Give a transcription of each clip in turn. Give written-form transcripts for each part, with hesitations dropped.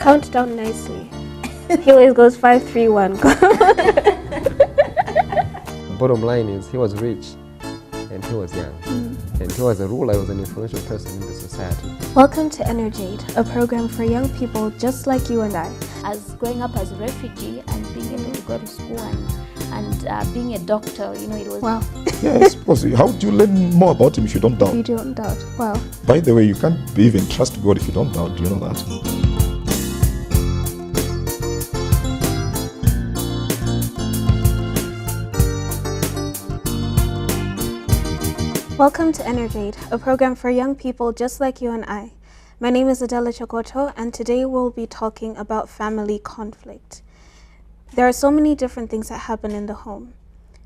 Count down nicely. He always goes 5, 3, 1. The bottom line is he was rich and he was young. And he was a ruler, he was an influential person in the society. Welcome to Energ-Aid, a program for young people just like you and I. As growing up as a refugee and being able to go to school and being a doctor, you know, it was... Wow. Yes, because how do you learn more about him if you don't doubt? You don't doubt. Wow. By the way, you can't even trust God if you don't doubt. Do you know that? Welcome to Energ-Aid, a program for young people just like you and I. My name is Adela Chokoto, and today we'll be talking about family conflict. There are so many different things that happen in the home.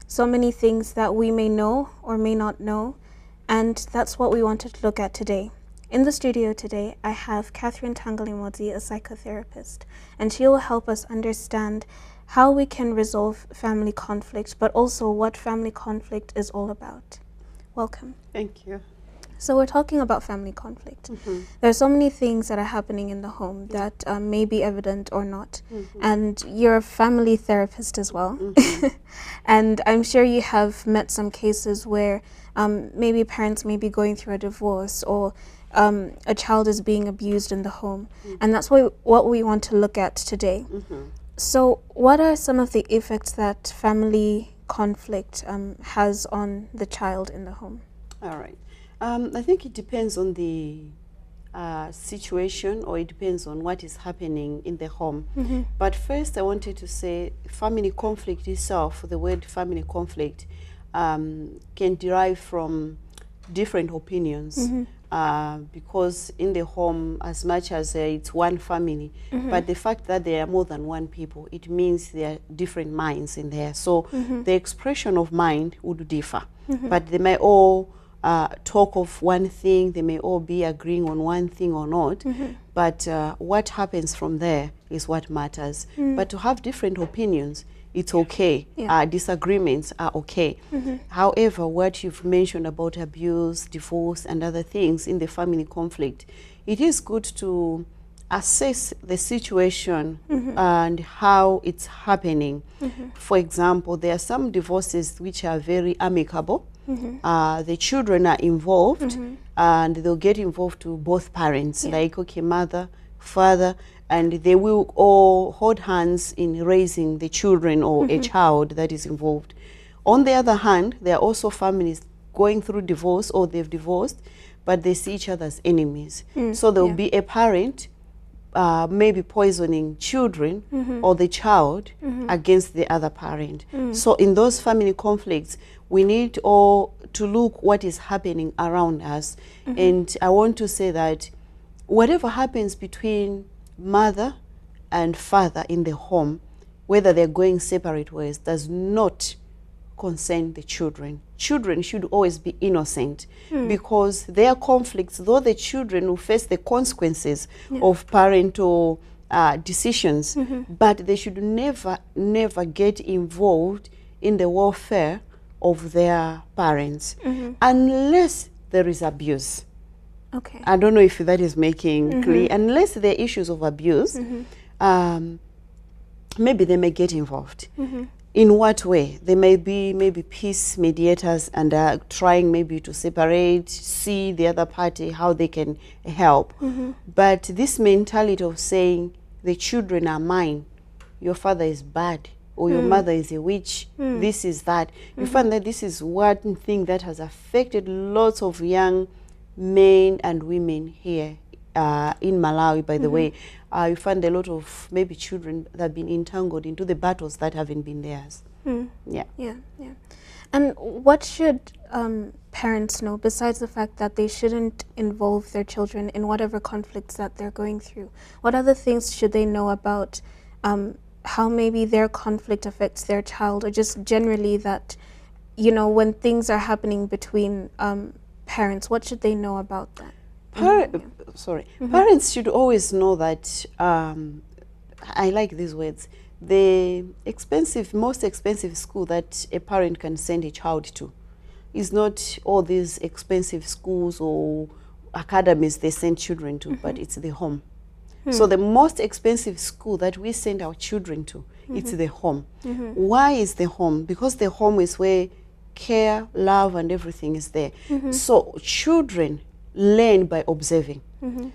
So many things that we may know or may not know, and that's what we wanted to look at today. In the studio today, I have Catherine Thangalimodzi, a psychotherapist, and she will help us understand how we can resolve family conflict, but also what family conflict is all about. Welcome. Thank you. So we're talking about family conflict. There are so many things that are happening in the home that may be evident or not. And you're a family therapist as well. And I'm sure you have met some cases where maybe parents may be going through a divorce or a child is being abused in the home. And that's what we want to look at today. So what are some of the effects that family conflict has on the child in the home? All right. I think it depends on the situation, or it depends on what is happening in the home. But first I wanted to say family conflict itself, the word family conflict can derive from different opinions. Because in the home, as much as it's one family, but the fact that there are more than one people, it means there are different minds in there. So the expression of mind would differ, but they may all talk of one thing, they may all be agreeing on one thing or not, but what happens from there is what matters. But to have different opinions, it's okay. Disagreements are okay. However, what you've mentioned about abuse, divorce, and other things in the family conflict, it is good to assess the situation and how it's happening. For example, there are some divorces which are very amicable. The children are involved, and they'll get involved to both parents, like, okay, mother, father, and they will all hold hands in raising the children or a child that is involved. On the other hand, there are also families going through divorce, or they've divorced, but they see each other as enemies. So there will be a parent maybe poisoning children or the child against the other parent. So in those family conflicts, we need all to look what is happening around us. And I want to say that whatever happens between mother and father in the home, whether they're going separate ways, does not concern the children. Children should always be innocent, because their conflicts, though the children will face the consequences of parental decisions, but they should never get involved in the welfare of their parents unless there is abuse. Okay. I don't know if that is making clear. Unless there are issues of abuse, maybe they may get involved. In what way? They may be maybe peace mediators and are trying maybe to separate, see the other party, how they can help. But this mentality of saying the children are mine, your father is bad, or your mother is a witch, this is that. You find that this is one thing that has affected lots of young men and women here in Malawi, by the way. You find a lot of maybe children that have been entangled into the battles that haven't been theirs. Yeah. And what should parents know, besides the fact that they shouldn't involve their children in whatever conflicts that they're going through? What other things should they know about how maybe their conflict affects their child, or just generally that, you know, when things are happening between parents, what should they know about that? Parents should always know that, I like these words, the most expensive school that a parent can send a child to is not all these expensive schools or academies they send children to, but it's the home. So the most expensive school that we send our children to, it's the home. Why is the home? Because the home is where care, love, and everything is there. So children learn by observing.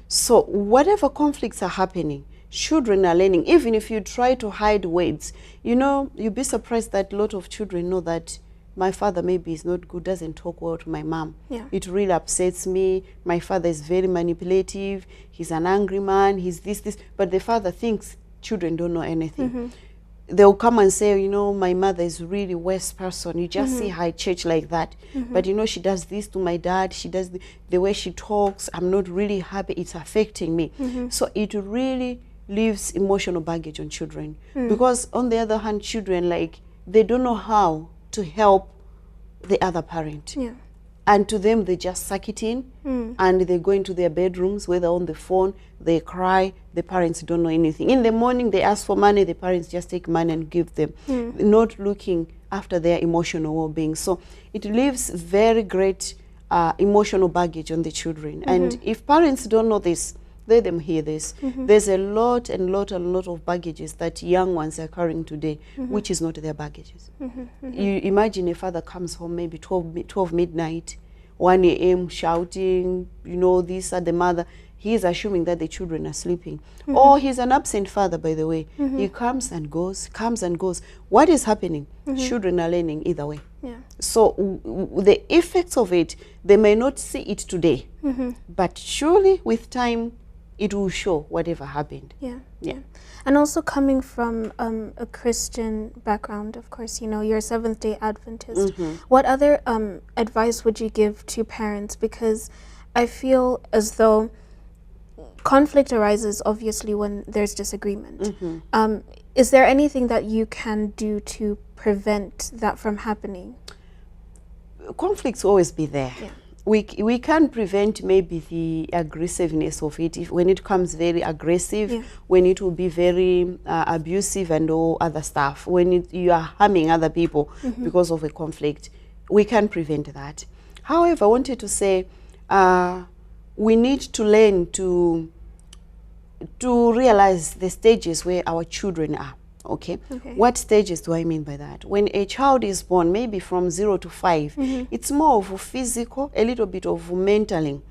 So whatever conflicts are happening, children are learning. Even if you try to hide words, you know, you'd be surprised that a lot of children know that my father maybe is not good, doesn't talk well to my mom. Yeah. It really upsets me. My father is very manipulative. He's an angry man. He's this. But the father thinks children don't know anything. They'll come and say, you know, my mother is really worst person. You just see her at church like that. But, you know, she does this to my dad. She does the way she talks. I'm not really happy. It's affecting me. So it really leaves emotional baggage on children. Because on the other hand, children, like, they don't know how to help the other parent. Yeah. And to them, they just suck it in and they go into their bedrooms, whether on the phone, they cry, the parents don't know anything. In the morning, they ask for money, the parents just take money and give them, not looking after their emotional well-being. So it leaves very great emotional baggage on the children. And if parents don't know this, let them hear this. There's a lot of baggages that young ones are carrying today, which is not their baggages. You imagine a father comes home maybe 12 midnight, 1 a.m. shouting, you know, this at the mother. He is assuming that the children are sleeping. Or he's an absent father, by the way. He comes and goes, comes and goes. What is happening? Children are learning either way. Yeah. So the effects of it, they may not see it today, but surely with time, it will show whatever happened. Yeah. Yeah. And also coming from a Christian background, of course, you know, you're a Seventh-day Adventist. What other advice would you give to parents? Because I feel as though conflict arises, obviously, when there's disagreement. Is there anything that you can do to prevent that from happening? Conflicts always be there. Yeah. We can prevent maybe the aggressiveness of it when it comes very aggressive, when it will be very abusive and all other stuff, when you are harming other people because of a conflict. We can prevent that. However, I wanted to say we need to learn to realize the stages where our children are. Okay. What stages do I mean by that? When a child is born, maybe from 0 to 5, it's more of a physical, a little bit of mentoring.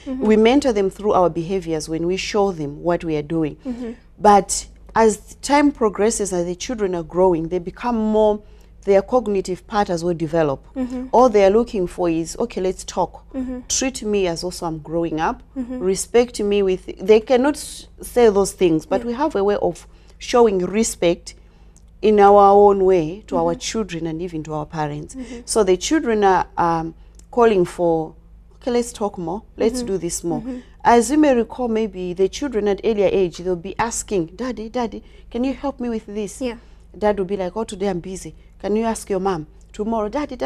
We mentor them through our behaviors when we show them what we are doing. But as time progresses, as the children are growing, they become more, their cognitive patterns will develop. All they are looking for is, okay, let's talk. Treat me as also I'm growing up. Respect me with, they cannot say those things, but we have a way of showing respect in our own way to our children and even to our parents. So the children are calling for, okay, let's talk more, let's do this more. As you may recall, maybe the children at earlier age, they'll be asking, Daddy, can you help me with this? Yeah. Dad will be like, oh, today I'm busy. Can you ask your mom? Tomorrow, Daddy,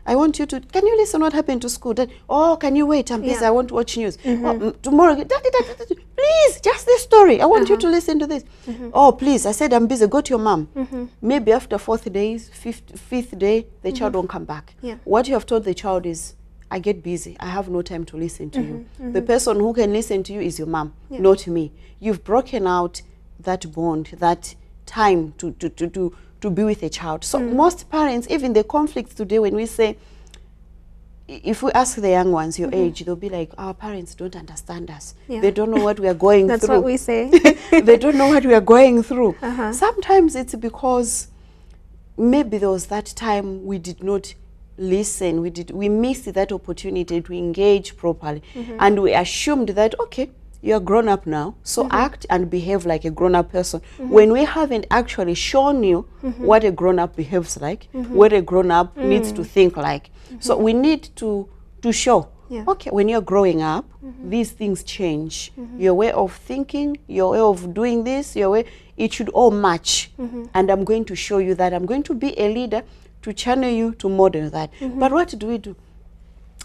I want you to, can you listen what happened to school? Dad, oh, can you wait? I'm busy, I want to watch news. Oh, tomorrow, Daddy, please, just this story. I want you to listen to this. Oh, please, I said I'm busy, go to your mom. Maybe after 4th days, fifth day, the child won't come back. Yeah. What you have told the child is, I get busy, I have no time to listen to you. The person who can listen to you is your mom, not me. You've broken out that bond, that time to be with a child. So most parents, even the conflicts today, when we say, if we ask the young ones your age, they'll be like, our parents don't understand us. They don't know what we are going That's through. what we say. They don't know what we are going through. Sometimes it's because maybe there was that time we did not listen, we missed that opportunity to engage properly, and we assumed that, okay, you're grown up now, so act and behave like a grown-up person, when we haven't actually shown you what a grown-up behaves like, what a grown-up needs to think like. So we need to show, okay, when you're growing up, these things change. Your way of thinking, your way of doing this, your way, it should all match. And I'm going to show you that. I'm going to be a leader to channel you, to model that. But what do we do?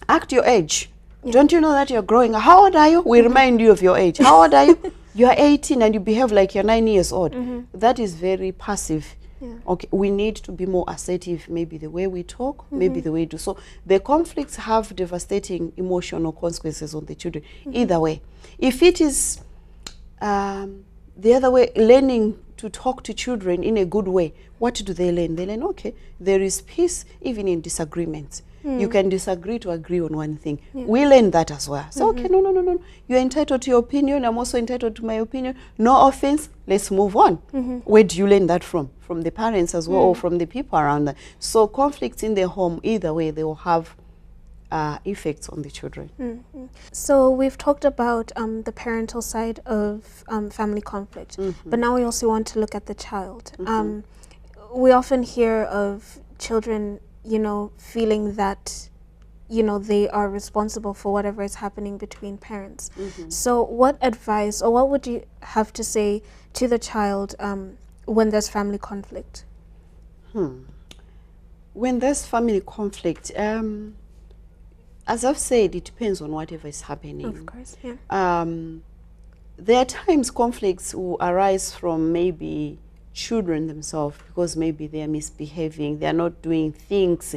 Act your age. Don't you know that you're growing? How old are you? We remind you of your age. How old are you? You're 18 and you behave like you're 9 years old. That is very passive. Okay, we need to be more assertive, maybe the way we talk, maybe the way we do. So the conflicts have devastating emotional consequences on the children. Either way. If it is The other way, learning to talk to children in a good way. What do they learn? They learn, okay, there is peace even in disagreements. You can disagree to agree on one thing. We learn that as well. So, okay, no. You're entitled to your opinion. I'm also entitled to my opinion. No offense. Let's move on. Where do you learn that from? From the parents as well, or from the people around them. So conflicts in the home, either way, they will have effects on the children. So we've talked about the parental side of family conflict, but now we also want to look at the child. We often hear of children, feeling that, they are responsible for whatever is happening between parents. So what advice, or what would you have to say to the child when there's family conflict? When there's family conflict, as I've said, it depends on whatever is happening. Of course, yeah. There are times conflicts will arise from maybe children themselves, because maybe they are misbehaving, they are not doing things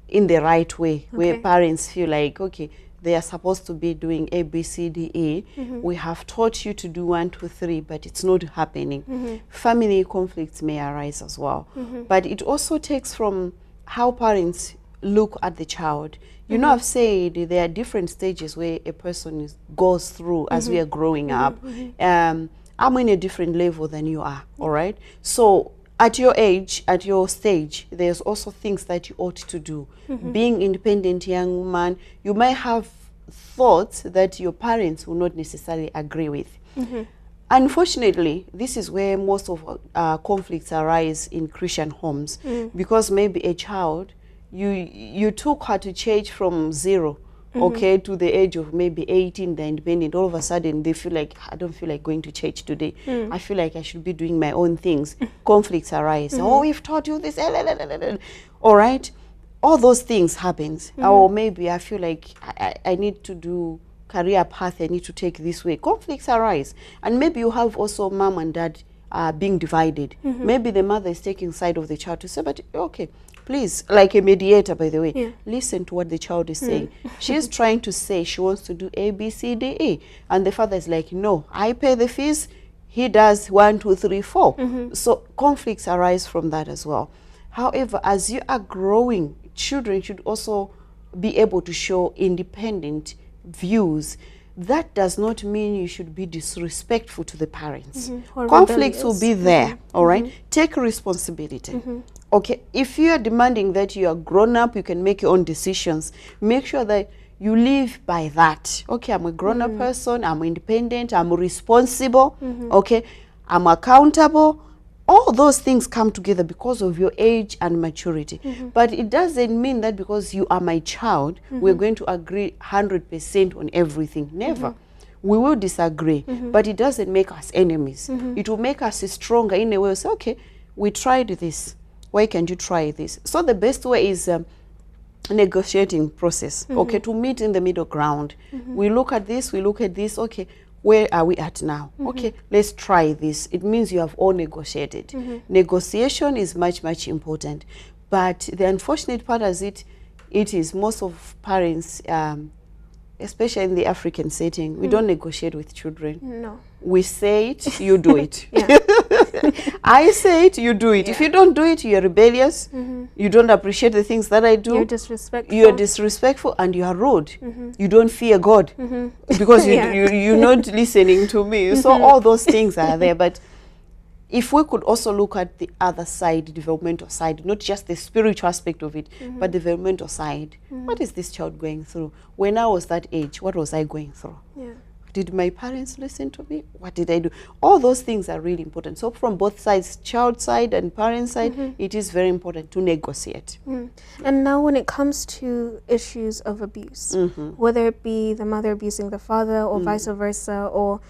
in the right way, where parents feel like, okay, they are supposed to be doing A, B, C, D, E. We have taught you to do 1, 2, 3, but it's not happening. Family conflicts may arise as well. But it also takes from how parents look at the child. I've said there are different stages where a person goes through as we are growing up. I'm in a different level than you are, all right? So at your age, at your stage, there's also things that you ought to do. Being independent young woman, you might have thoughts that your parents will not necessarily agree with. Unfortunately, this is where most of conflicts arise in Christian homes, because maybe a child, you took her to church from 0, okay, to the age of maybe 18, they're independent. All of a sudden, they feel like, I don't feel like going to church today. I feel like I should be doing my own things. Conflicts arise. Oh, we've taught you this. All right? All those things happen. Or maybe I feel like I need to do career path, I need to take this way. Conflicts arise. And maybe you have also mom and dad being divided. Maybe the mother is taking side of the child to say, but okay, please, like a mediator, by the way, listen to what the child is saying. She's trying to say she wants to do A, B, C, D, E. And the father is like, no, I pay the fees. He does 1, 2, 3, 4. So conflicts arise from that as well. However, as you are growing, children should also be able to show independent views. That does not mean you should be disrespectful to the parents. Conflicts will be there, all right? Take responsibility. Okay, if you are demanding that you are grown up, you can make your own decisions, make sure that you live by that. Okay, I'm a grown-up person, I'm independent, I'm responsible, okay, I'm accountable. All those things come together because of your age and maturity. But it doesn't mean that because you are my child, we're going to agree 100% on everything. Never. We will disagree, but it doesn't make us enemies. It will make us stronger in a way. Say, okay, we tried this. Why can't you try this? So the best way is negotiating process, okay, to meet in the middle ground. We look at this, okay, where are we at now? Okay, let's try this. It means you have all negotiated. Negotiation is much, much important. But the unfortunate part is it is most of parents, especially in the African setting, we don't negotiate with children. No. We say it, you do it. I say it, you do it. If you don't do it, you're rebellious. You don't appreciate the things that I do. You're disrespectful. You're disrespectful and you are rude. You don't fear God because you're not listening to me. So all those things are there. But if we could also look at the other side, the developmental side, not just the spiritual aspect of it, but the developmental side. What is this child going through? When I was that age, what was I going through? Did my parents listen to me? What did I do? All those things are really important. So from both sides, child side and parent side, it is very important to negotiate. And now when it comes to issues of abuse, whether it be the mother abusing the father or vice versa, or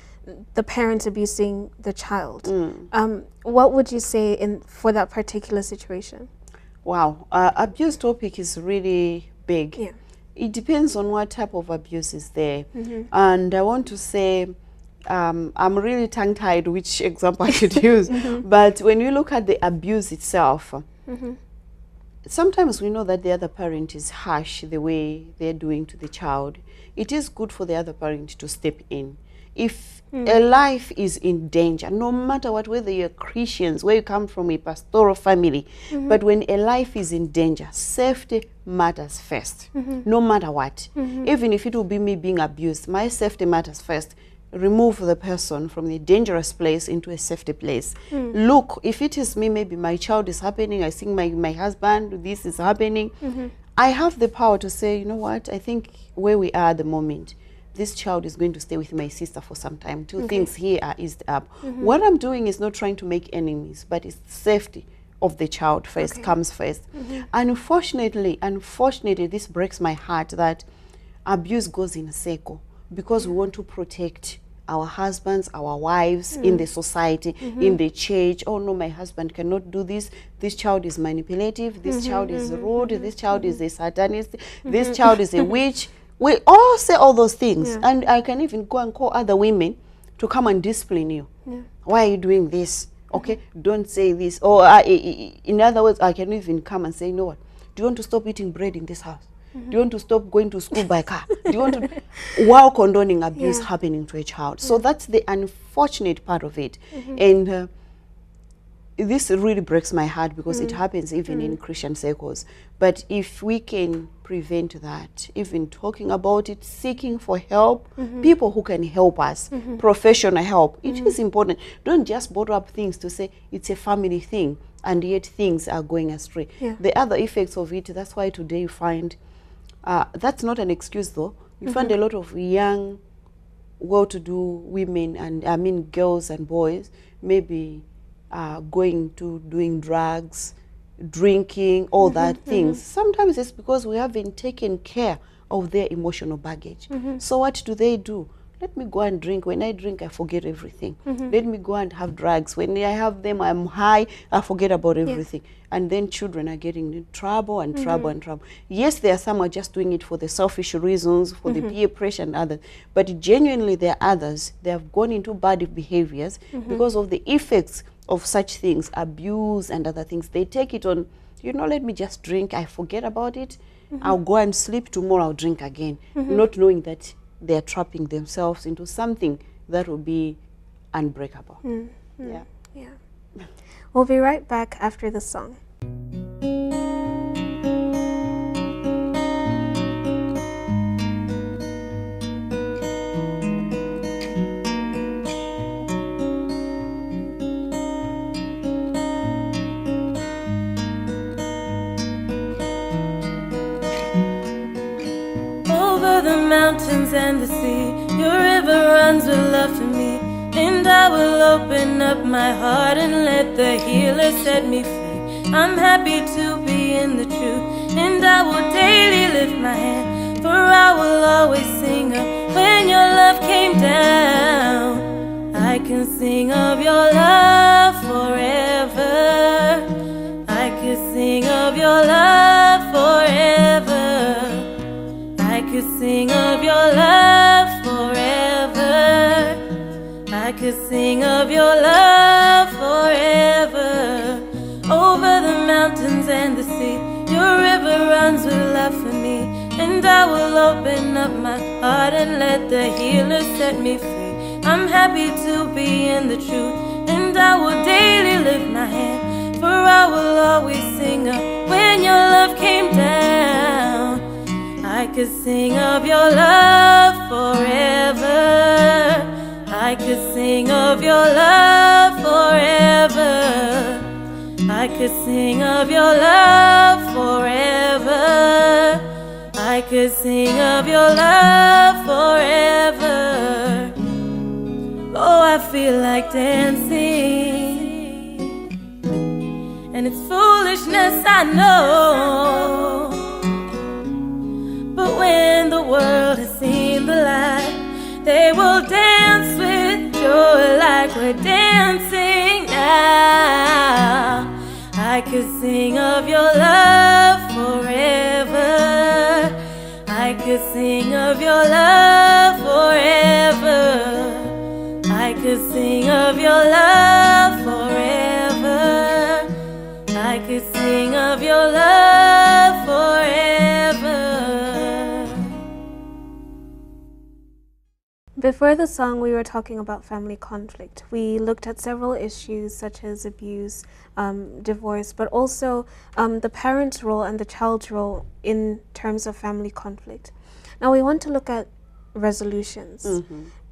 the parent abusing the child, what would you say for that particular situation? Wow, abuse topic is really big. It depends on what type of abuse is there. And I want to say, I'm really tongue-tied which example I should use. But when you look at the abuse itself, sometimes we know that the other parent is harsh the way they're doing to the child. It is good for the other parent to step in. If a life is in danger, no matter what, whether you're Christians, where you come from, a pastoral family, but when a life is in danger, safety matters first, no matter what. Even if it will be me being abused, my safety matters first. Remove the person from the dangerous place into a safety place. Look, if it is me, maybe my child is happening, I think my husband, this is happening, I have the power to say, you know what, I think where we are at the moment, this child is going to stay with my sister for some time. Two things here are eased up. What I'm doing is not trying to make enemies, but it's safety of the child first, comes first. Unfortunately, this breaks my heart that abuse goes in a circle, because we want to protect our husbands, our wives in the society, in the church. Oh no, my husband cannot do this. This child is manipulative. This child is rude. This child is a satanist. This child is a witch. We all say all those things. And I can even go and call other women to come and discipline you. Why are you doing this? Okay, don't say this. Or in other words, I can even come and say, you know what? Do you want to stop eating bread in this house? Do you want to stop going to school by car? Do you want to, while condoning abuse happening to a child? So that's the unfortunate part of it. And this really breaks my heart, because it happens even in Christian circles. But if we can prevent that, even talking about it, seeking for help, people who can help us, professional help, it is important. Don't just bottle up things to say it's a family thing, and yet things are going astray. The other effects of it, that's why today you find, that's not an excuse though, you find a lot of young, well-to-do women, and I mean girls and boys, maybe going to doing drugs, drinking, all that things. Sometimes it's because we haven't taken care of their emotional baggage. So what do? Let me go and drink. When I drink, I forget everything. Let me go and have drugs. When I have them, I'm high, I forget about everything. And then children are getting in trouble and trouble and trouble. Yes, there are some who are just doing it for the selfish reasons, for the peer pressure and others. But genuinely, there are others, they have gone into bad behaviors because of the effects of such things, abuse and other things. They take it on, you know, let me just drink, I forget about it, I'll go and sleep, tomorrow I'll drink again, not knowing that they're trapping themselves into something that will be unbreakable. We'll be right back after the song. The mountains and the sea, your river runs with love for me, and I will open up my heart and let the healer set me free. I'm happy to be in the truth, and I will daily lift my hand, for I will always sing of when your love came down. I can sing of your love forever. I can sing of your love forever. I could sing of your love forever. I could sing of your love forever. Over the mountains and the sea, your river runs with love for me, and I will open up my heart and let the healer set me free. I'm happy to be in the truth, and I will daily lift my hand, for I will always sing of when your love came down. I could sing of your love forever. I could sing of your love forever. I could sing of your love forever. I could sing of your love forever. Oh, I feel like dancing, and it's foolishness, I know. But when the world has seen the light, they will dance with joy like we're dancing now. I could sing of your love forever. I could sing of your love forever. I could sing of your love forever. I could sing of your love forever. Before the song, we were talking about family conflict. We looked at several issues such as abuse, divorce, but also the parent's role and the child's role in terms of family conflict. Now we want to look at resolutions.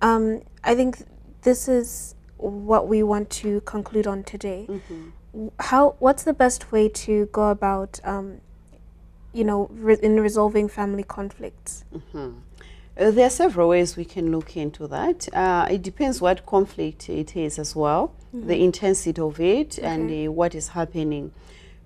I think this is what we want to conclude on today. What's the best way to go about, in resolving family conflicts? There are several ways we can look into that. It depends what conflict it is as well, the intensity of it, and what is happening.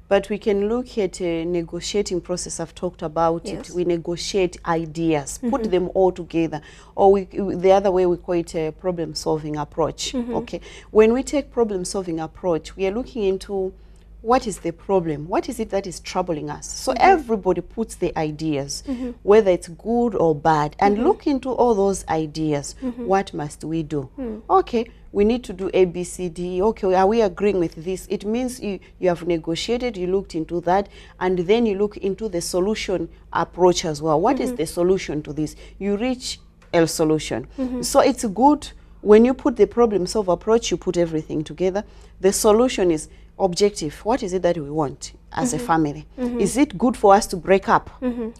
But we can look at a negotiating process. I've talked about it. We negotiate ideas, put them all together. Or the other way we call it a problem-solving approach. Okay, when we take problem-solving approach, we are looking into what is the problem? What is it that is troubling us? So everybody puts the ideas, whether it's good or bad, and look into all those ideas. What must we do? Okay, we need to do A, B, C, D. Okay, are we agreeing with this? It means you have negotiated, you looked into that, and then you look into the solution approach as well. What is the solution to this? You reach a solution. So it's good when you put the problem-solve approach, you put everything together. The solution is objective. What is it that we want as a family? Is it good for us to break up?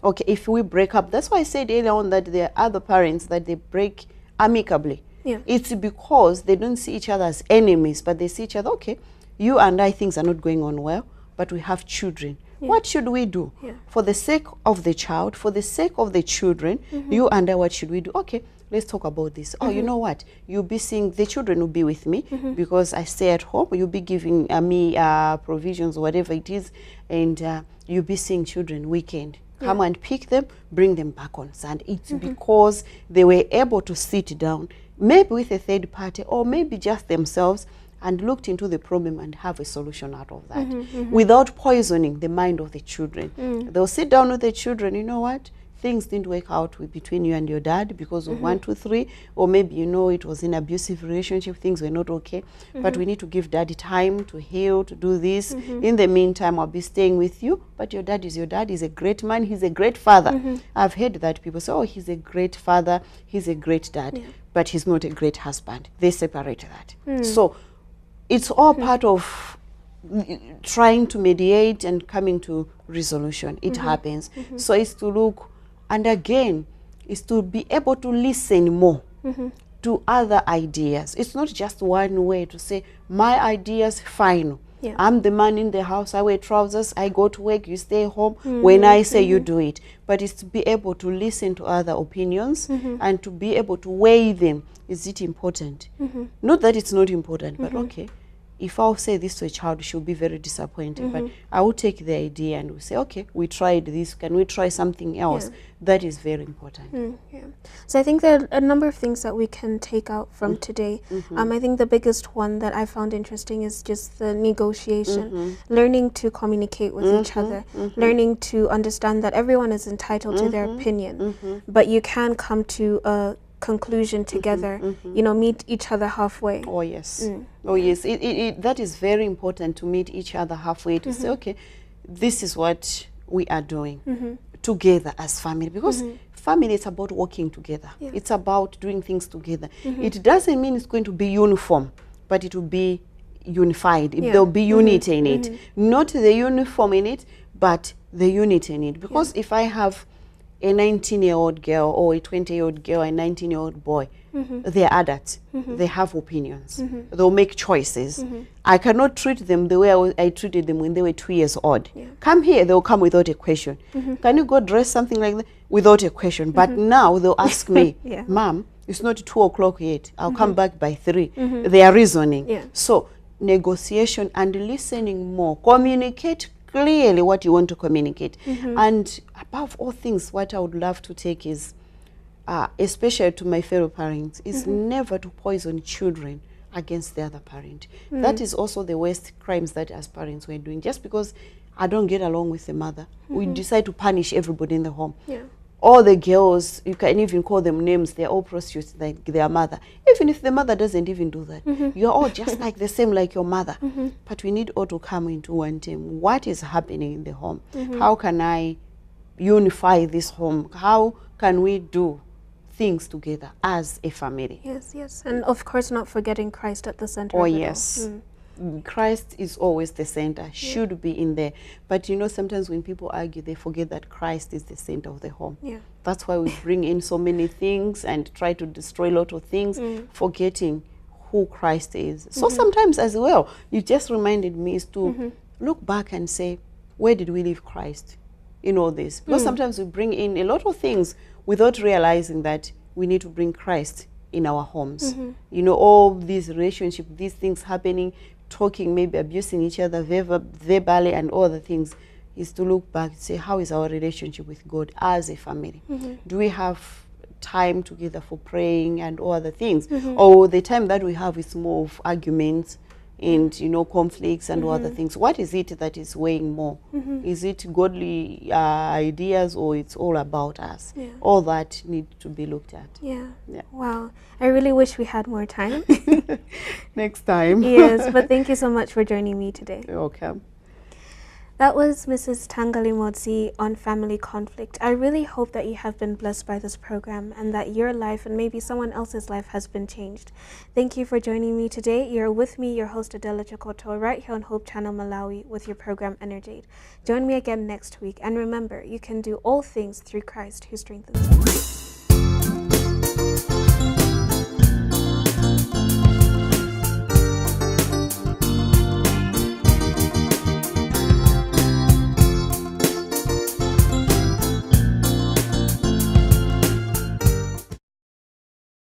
Okay, if we break up, that's why I said earlier on that there are other parents that they break amicably. It's because they don't see each other as enemies, but they see each other, okay, you and I, things are not going on well, but we have children. What should we do? For the sake of the child, for the sake of the children, you and I, what should we do? Okay, let's talk about this. Oh, you know what? You'll be seeing, the children will be with me because I stay at home. You'll be giving me provisions, whatever it is, and you'll be seeing children weekend. Come and pick them, bring them back on Sunday. It's because they were able to sit down, maybe with a third party, or maybe just themselves, and looked into the problem and have a solution out of that without poisoning the mind of the children. They'll sit down with the children, you know what? Things didn't work out between you and your dad because of 1, 2, 3, or maybe it was an abusive relationship, things were not okay, but we need to give daddy time to heal, to do this. In the meantime, I'll be staying with you, but your dad is your dad. He's a great man, he's a great father. I've heard that people say, oh, he's a great father, he's a great dad, but he's not a great husband. They separate that. So it's all part of trying to mediate and coming to resolution. It happens. So it's to look, and again, is to be able to listen more to other ideas. It's not just one way to say, my ideas final. I'm the man in the house, I wear trousers, I go to work, you stay home. When I say you do it. But it's to be able to listen to other opinions and to be able to weigh them. Is it important? Not that it's not important, but okay, if I'll say this to a child, she'll be very disappointed. But I will take the idea and we'll say, okay, we tried this. Can we try something else? That is very important. So I think there are a number of things that we can take out from today. I think the biggest one that I found interesting is just the negotiation, learning to communicate with each other, learning to understand that everyone is entitled to their opinion, but you can come to a conclusion together, meet each other halfway. Oh yes. Oh yes, that is very important, to meet each other halfway, to say, okay, this is what we are doing together as family, because family is about working together. It's about doing things together. It doesn't mean it's going to be uniform, but it will be unified. There'll be unity in it, not the uniform in it, but the unity in it. Because if I have a 19-year-old girl or a 20-year-old girl, a 19-year-old boy, they're adults. They have opinions. They'll make choices. I cannot treat them the way I treated them when they were 2 years old. Come here, they'll come without a question. Can you go dress something like that? Without a question. But now they'll ask me, Mom, it's not 2 o'clock yet. I'll come back by 3. They are reasoning. So negotiation and listening more. Communicate clearly what you want to communicate. And above all things, what I would love to take is, especially to my fellow parents, is never to poison children against the other parent. That is also the worst crimes that as parents we're doing. Just because I don't get along with the mother, we decide to punish everybody in the home. All the girls, you can even call them names, they're all prostitutes like their mother. Even if the mother doesn't even do that, you're all just like the same like your mother. But we need all to come into one team. What is happening in the home? How can I unify this home? How can we do things together as a family. Yes, yes. And of course, not forgetting Christ at the center Oh, of it all. yes. Christ is always the center, should be in there. But you know, sometimes when people argue, they forget that Christ is the center of the home. Yeah. That's why we bring in so many things and try to destroy a lot of things, forgetting who Christ is. So sometimes as well, you just reminded me is to look back and say, where did we leave Christ in all this? Because sometimes we bring in a lot of things without realizing that we need to bring Christ in our homes. You know, all these relationships, these things happening, talking, maybe abusing each other verbally and all the things, is to look back and say, how is our relationship with God as a family? Do we have time together for praying and all other things? Or the time that we have is more of arguments and, you know, conflicts and all other things? What is it that is weighing more? Is it godly ideas, or it's all about us? All that need to be looked at. Yeah. Wow. I really wish we had more time. Next time. Yes, but thank you so much for joining me today. You're welcome. That was Mrs. Thangalimodzi on family conflict. I really hope that you have been blessed by this program and that your life and maybe someone else's life has been changed. Thank you for joining me today. You're with me, your host Adela Chokoto, right here on Hope Channel Malawi with your program Energ-Aid. Join me again next week, and remember, you can do all things through Christ who strengthens you.